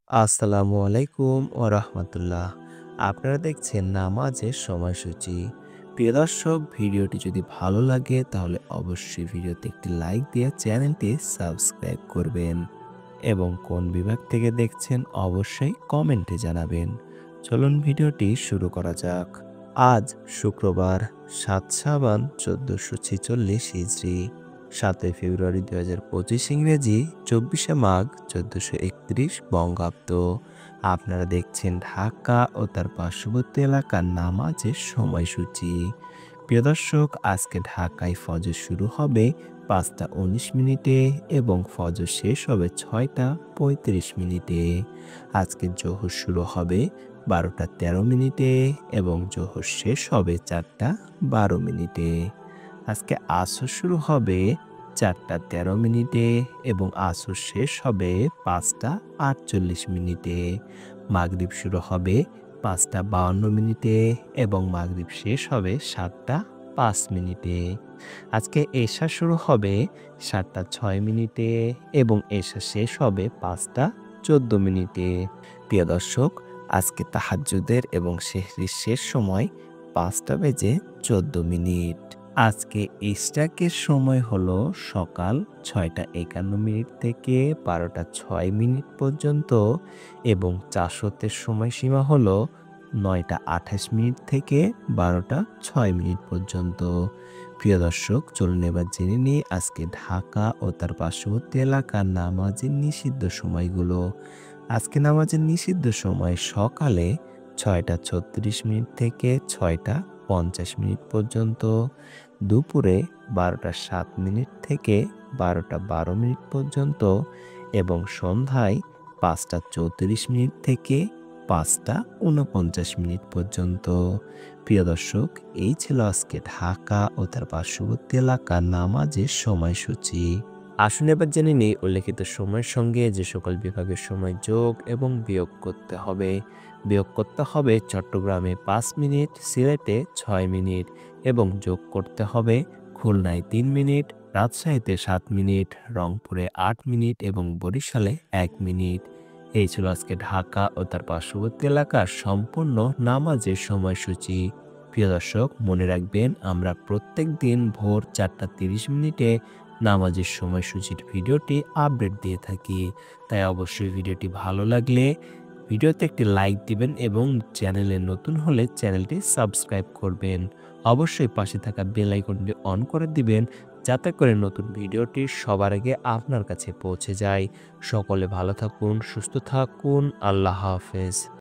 আসসালামু আলাইকুম ওয়া রাহমাতুল্লাহ। আপনারা দেখছেন নামাজের সময়সূচি। প্রিয় দর্শক, ভিডিওটি যদি ভালো লাগে তাহলে অবশ্যই ভিডিওতে একটি লাইক দিয়ে চ্যানেলটি সাবস্ক্রাইব করবেন এবং কোন বিভাগ থেকে দেখছেন অবশ্যই কমেন্টে জানাবেন। চলুন ভিডিওটি শুরু করা যাক। আজ শুক্রবার ৭ শাবান ১৪৪৬ হিজরি, ৭ই ফেব্রুয়ারি ২০২৫ ইংরেজি, ২৪শে মাঘ ১৪৩১ বঙ্গাব্দ। আপনারা দেখছেন ঢাকা ও তার পার্শ্ববর্তী এলাকার নামাজের সময়সূচি। প্রিয় দর্শক, আজকে ঢাকায় ফজর শুরু হবে ৫টা ১৯ মিনিটে এবং ফজর শেষ হবে ৬টা ৩৫ মিনিটে। আজকে জোহর শুরু হবে ১২টা ১৩ মিনিটে এবং জোহর শেষ হবে ৪টা ১২ মিনিটে। আজকে আসর শুরু হবে ৪টা ১৩ মিনিটে এবং আসর শেষ হবে ৫টা ৪৮ মিনিটে। মাগরিব শুরু হবে ৫টা ৫২ মিনিটে এবং মাগরিব শেষ হবে ৭টা ৫ মিনিটে। আজকে এশা শুরু হবে ৭টা ৬ মিনিটে এবং এশা শেষ হবে ৫টা ১৪ মিনিটে। প্রিয় দর্শক, আজকে তাহাজ্জুদের এবং সেহরির শেষ সময় ৫টা বেজে ১৪ মিনিট। আজকে ইশরাকের সময় হলো সকাল ৬টা ৫১ মিনিট থেকে ১২টা ৬ মিনিট পর্যন্ত এবং চাশতের সময়সীমা হলো ৯টা ২৮ মিনিট থেকে ১২টা ৬ মিনিট পর্যন্ত। প্রিয় দর্শক, চলুন এবার জেনে নিই আজকে ঢাকা ও তার পার্শ্ববর্তী এলাকার নামাজের নিষিদ্ধ সময়গুলো। আজকে নামাজের নিষিদ্ধ সময় সকালে ৬টা ৩৬ মিনিট থেকে ৬টা ৫০ মিনিট পর্যন্ত, দুপুরে ১২টা ৭ মিনিট থেকে ১২টা ১২ মিনিট পর্যন্ত এবং সন্ধ্যায় ৫টা ৩৪ মিনিট থেকে ৫টা ৪৯ মিনিট পর্যন্ত। প্রিয় দর্শক, এই ছিল আজকে ঢাকা ও তার পার্শ্ববর্তী এলাকার নামাজের সময়সূচি। আসুন এবার জেনে নিই উল্লেখিত সময়ের সঙ্গে যে সকল বিভাগের সময় যোগ এবং বিয়োগ করতে হবে। বিয়োগ করতে হবে চট্টগ্রামে ৫ মিনিট, সিলেটে ৬ মিনিট এবং যোগ করতে হবে খুলনায় ৩ মিনিট, রাজশাহীতে ৭ মিনিট, রংপুরে ৮ মিনিট এবং বরিশালে ১ মিনিট। এই ছিল আজকে ঢাকা ও তার পার্শ্ববর্তী এলাকার সম্পূর্ণ নামাজের সময়সূচি। প্রিয় দর্শক, মনে রাখবেন আমরা প্রত্যেক দিন ভোর ৪টা ৩০ মিনিটে নামাজের সময়সূচির ভিডিওটি আপডেট দিয়ে থাকি। তাই অবশ্যই ভিডিওটি ভালো লাগলে ভিডিওতে একটি লাইক দিবেন এবং চ্যানেলে নতুন হলে চ্যানেলটি সাবস্ক্রাইব করবেন। অবশ্যই পাশে থাকা বেল আইকনটি অন করে দিবেন যাতে করে নতুন ভিডিওটি সবার আগে আপনার কাছে পৌঁছে যায়। সকলে ভালো থাকুন, সুস্থ থাকুন। আল্লাহ হাফেজ।